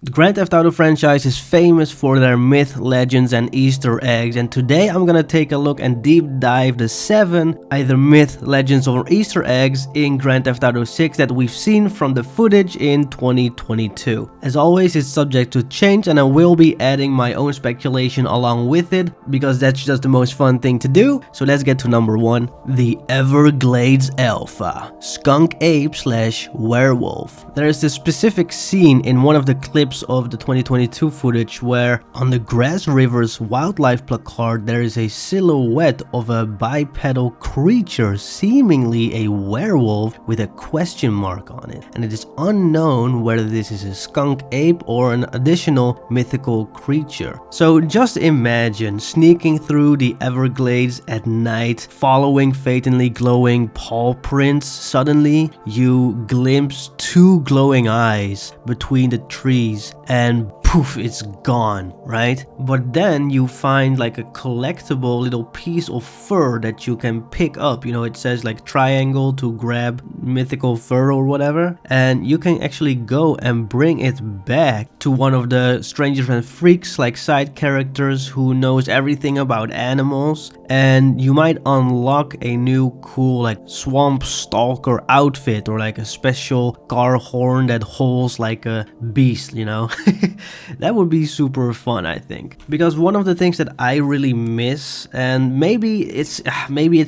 The Grand Theft Auto franchise is famous for their myth, legends and Easter eggs, and today I'm gonna take a look and deep dive the 7 either myth, legends or Easter eggs in Grand Theft Auto 6 that we've seen from the footage in 2022. As always, it's subject to change and I will be adding my own speculation along with it because that's just the most fun thing to do. So let's get to number 1, the Everglades Alpha, Skunk Ape / Werewolf. There is this specific scene in one of the clips of the 2022 footage where on the Grass River's wildlife placard there is a silhouette of a bipedal creature, seemingly a werewolf with a question mark on it, and it is unknown whether this is a skunk ape or an additional mythical creature. So just imagine sneaking through the Everglades at night, following faintly glowing paw prints. Suddenly you glimpse 2 glowing eyes between the trees and poof, it's gone, right? But then you find like a collectible little piece of fur that you can pick up. You know, it says like triangle to grab mythical fur or whatever, and you can actually go and bring it back to one of the Strangers and Freaks like side characters who knows everything about animals, and you might unlock a new cool like swamp stalker outfit or like a special car horn that holds like a beast, you know. That would be super fun, I think, because one of the things that I really miss, and maybe it's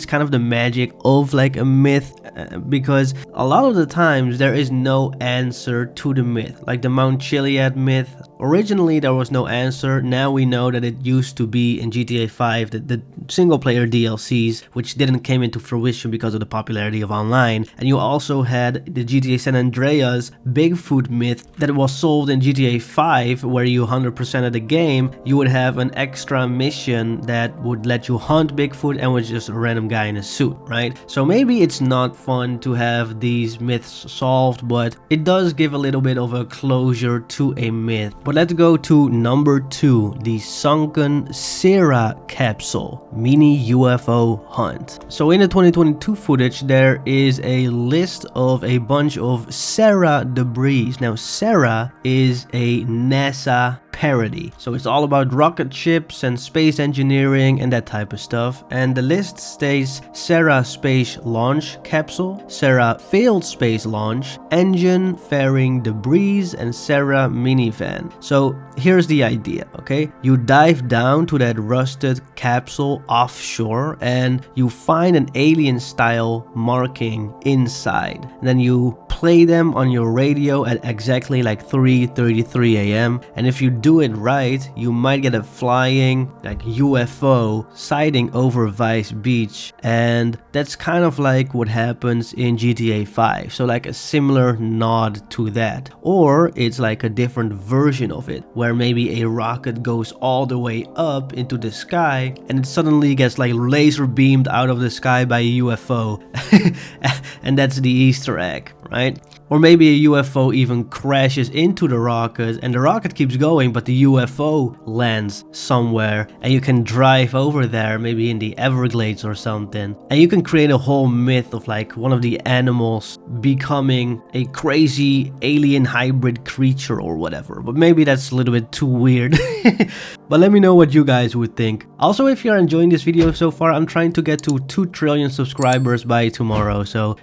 kind of the magic of like a myth, because a lot of the times there is no answer to the myth. Like the Mount Chiliad myth, originally there was no answer. Now we know that it used to be in GTA 5, the single player DLCs, which didn't came into fruition because of the popularity of online. And you also had the GTA San Andreas Bigfoot myth that was solved in GTA 5, where you 100% of the game, you would have an extra mission that would let you hunt Bigfoot and was just a random guy in a suit, right? So maybe it's not fun to have these myths solved, but it does give a little bit of a closure to a myth. But let's go to number 2, the Sunken SERA Capsule Mini-UFO hunt. So in the 2022 footage, there is a list of a bunch of SERA debris. Now SERA is a NASA parody, so it's all about rocket ships and space engineering and that type of stuff. And the list states SERA space launch capsule, SERA failed space launch, engine fairing debris, and SERA minivan. So here's the idea, okay? You dive down to that rusted capsule offshore and you find an alien style marking inside, and then you play them on your radio at exactly like 3:33 a.m. and if you do it right, you might get a flying like UFO sighting over Vice Beach, and that's kind of like what happens in GTA 5, so like a similar nod to that. Or it's like a different version of it, where maybe a rocket goes all the way up into the sky and it suddenly gets like laser beamed out of the sky by a UFO and that's the Easter egg, right? Or maybe a UFO even crashes into the rocket and the rocket keeps going, but the UFO lands somewhere and you can drive over there, maybe in the Everglades or something. And you can create a whole myth of like one of the animals becoming a crazy alien hybrid creature or whatever. But maybe that's a little bit too weird. But let me know what you guys would think. Also, if you're enjoying this video so far, I'm trying to get to 2 trillion subscribers by tomorrow, so...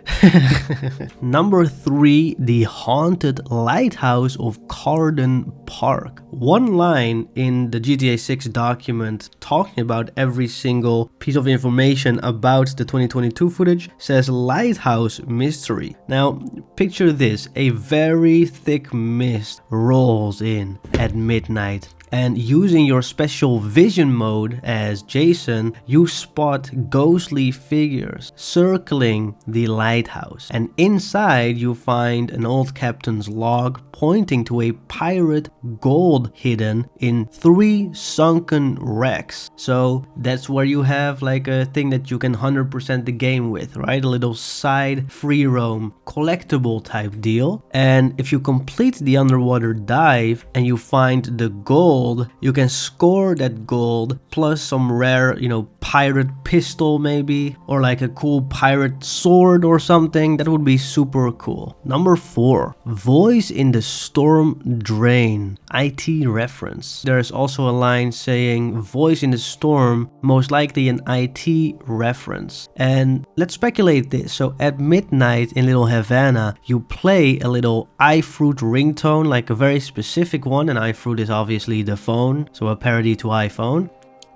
Number 3, the haunted lighthouse of Crandon Park. One line in the GTA 6 document talking about every single piece of information about the 2022 footage says lighthouse mystery. Now picture this, a very thick mist rolls in at midnight, and using your special vision mode as Jason, you spot ghostly figures circling the lighthouse, and inside you find an old captain's log pointing to a pirate gold hidden in 3 sunken wrecks. So that's where you have like a thing that you can 100% the game with, right? A little side free roam collectible type deal. And if you complete the underwater dive and you find the gold, you can score that gold plus some rare, pirate pistol maybe, or like a cool pirate sword or something. That would be super cool. Number 4, voice in the storm drain, IT reference. There's also a line saying voice in the storm, most likely an IT reference. And let's speculate this. So at midnight in Little Havana, you play a little iFruit ringtone, like a very specific one, and iFruit is obviously the phone, so a parody to iPhone.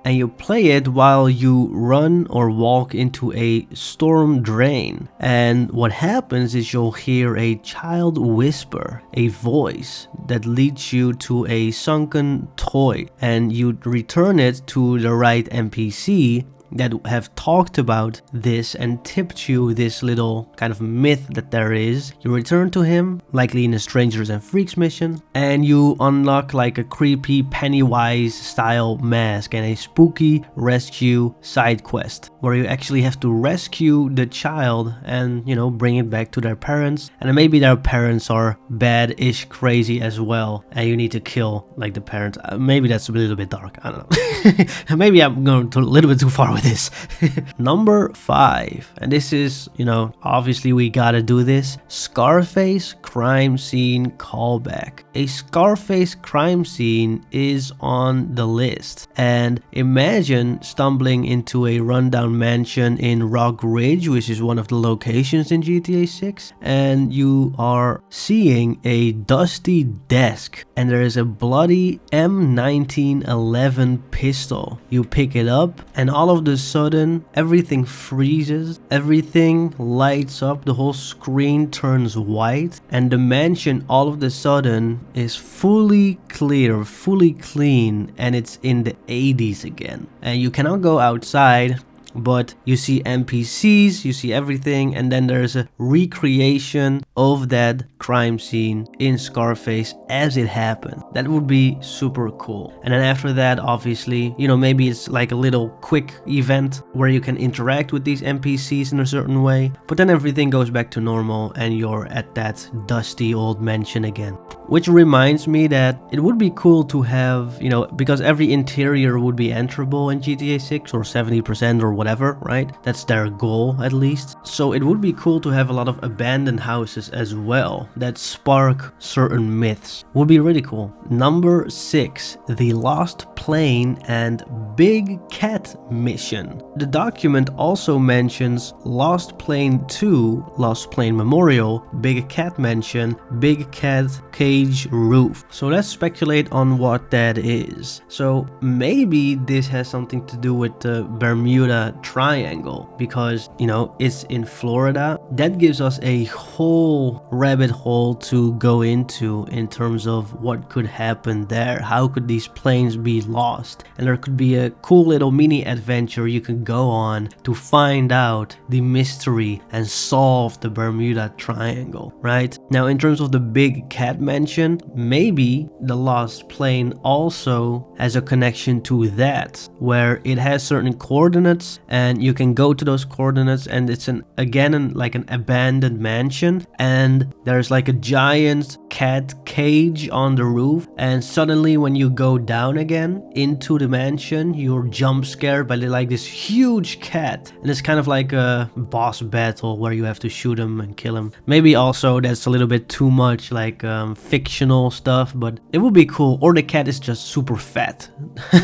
And you play it while you run or walk into a storm drain. And what happens is you'll hear a child whisper, a voice that leads you to a sunken toy, and you return it to the right NPC that have talked about this and tipped you this little kind of myth that there is. You return to him, likely in a Strangers and Freaks mission, and you unlock like a creepy Pennywise style mask and a spooky rescue side quest where you actually have to rescue the child and, you know, bring it back to their parents. And then maybe their parents are bad-ish crazy as well and you need to kill like the parents. Maybe that's a little bit dark, I don't know. Maybe I'm going a little bit too far with this. Number 5, and this is, you know, obviously we gotta do this. Scarface crime scene callback. A Scarface crime scene is on the list, and imagine stumbling into a rundown mansion in Rock Ridge, which is one of the locations in GTA 6, and you are seeing a dusty desk and there is a bloody M1911 pistol. You pick it up and all of the sudden everything freezes, everything lights up, the whole screen turns white, and the mansion all of the sudden is fully clear, fully clean, and it's in the 80s again. And you cannot go outside, but you see NPCs, you see everything, and then there's a recreation of that crime scene in Scarface as it happened. That would be super cool. And then after that, obviously, you know, maybe it's like a little quick event where you can interact with these NPCs in a certain way, but then everything goes back to normal and you're at that dusty old mansion again. Which reminds me that it would be cool to have, you know, because every interior would be enterable in GTA 6 or 70% or whatever, right? That's their goal at least. So it would be cool to have a lot of abandoned houses as well that spark certain myths. Would be really cool. Number 6, the Lost Plane and Big Cat mission. The document also mentions Lost Plane 2, Lost Plane Memorial, Big Cat Mansion, Big Cat Cage Roof. So let's speculate on what that is. So maybe this has something to do with the Bermuda Triangle because, you know, it's in Florida. That gives us a whole rabbit hole to go into in terms of what could happen there. How could these planes be lost? And there could be a cool little mini adventure you can go on to find out the mystery and solve the Bermuda Triangle, right? Now, in terms of the Big Cat Mansion, maybe the Lost Plane also has a connection to that, where it has certain coordinates and you can go to those coordinates and it's like an abandoned mansion, and there's like a giant cat cage on the roof, and suddenly when you go down again into the mansion, you're jump scared by like this huge cat, and it's kind of like a boss battle where you have to shoot him and kill him. Maybe also that's a little bit too much like fictional stuff, but it would be cool. Or the cat is just super fat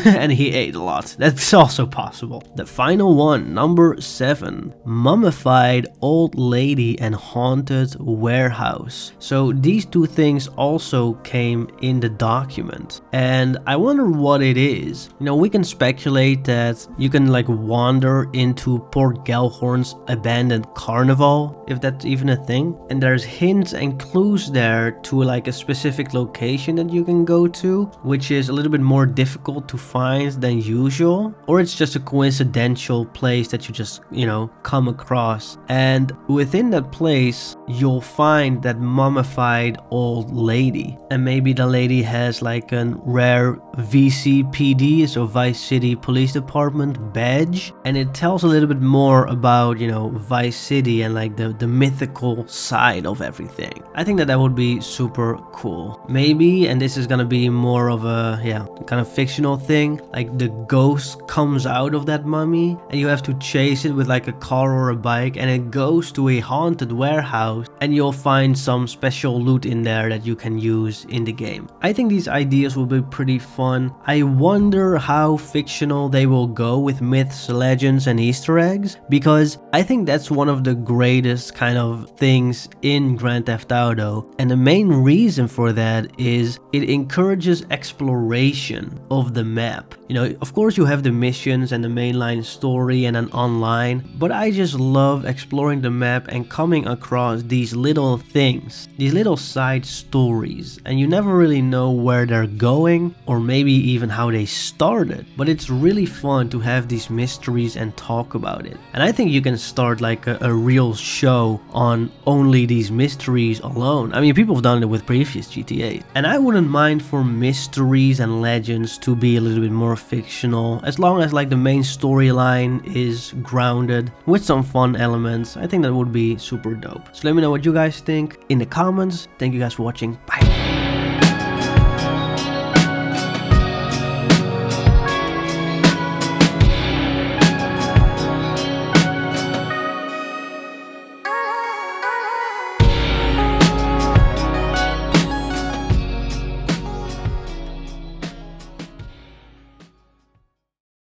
and he ate a lot. That's also possible. The final one, number 7, Mummified Old Lady and Haunted Warehouse. So these two things also came in the document, and I wonder what it is. You know, we can speculate that you can like wander into Port Gellhorn's abandoned carnival, if that's even a thing, and there's hints and clues there to like a specific location that you can go to, which is a little bit more difficult to find than usual, or it's just a coincidental place that you just, you know, come across, and within that place you'll find that mummified old lady, and maybe the lady has like a rare VCPD, so Vice City Police Department badge, and it tells a little bit more about, you know, Vice City and like the mythical side of everything. I think that would be super cool. Maybe, and this is gonna be more of a, yeah, kind of fictional thing, like the ghost comes out of that mummy and you have to chase it with like a car or a bike, and it goes to a haunted warehouse and you'll find some special loot in there that you can use in the game. I think these ideas will be pretty fun. I wonder how fictional they will go with myths, legends and Easter eggs, because I think that's one of the greatest kind of things in Grand Theft Auto, and the main reason for that is it encourages exploration of the map. You know, of course you have the missions and the mainline story and an online, but I just love exploring the map and coming across these little things, these little side stories, and you never really know where they're going or maybe even how they started, but it's really fun to have these mysteries and talk about it. And I think you can start like a real show on only these mysteries alone. I mean, people have done it with previous GTAs, and I wouldn't mind for mysteries and legends to be a little bit more fictional, as long as like the main storyline is grounded with some fun elements. I think that would be super dope. So let me know what you guys think in the comments. Thank you guys for watching. Bye.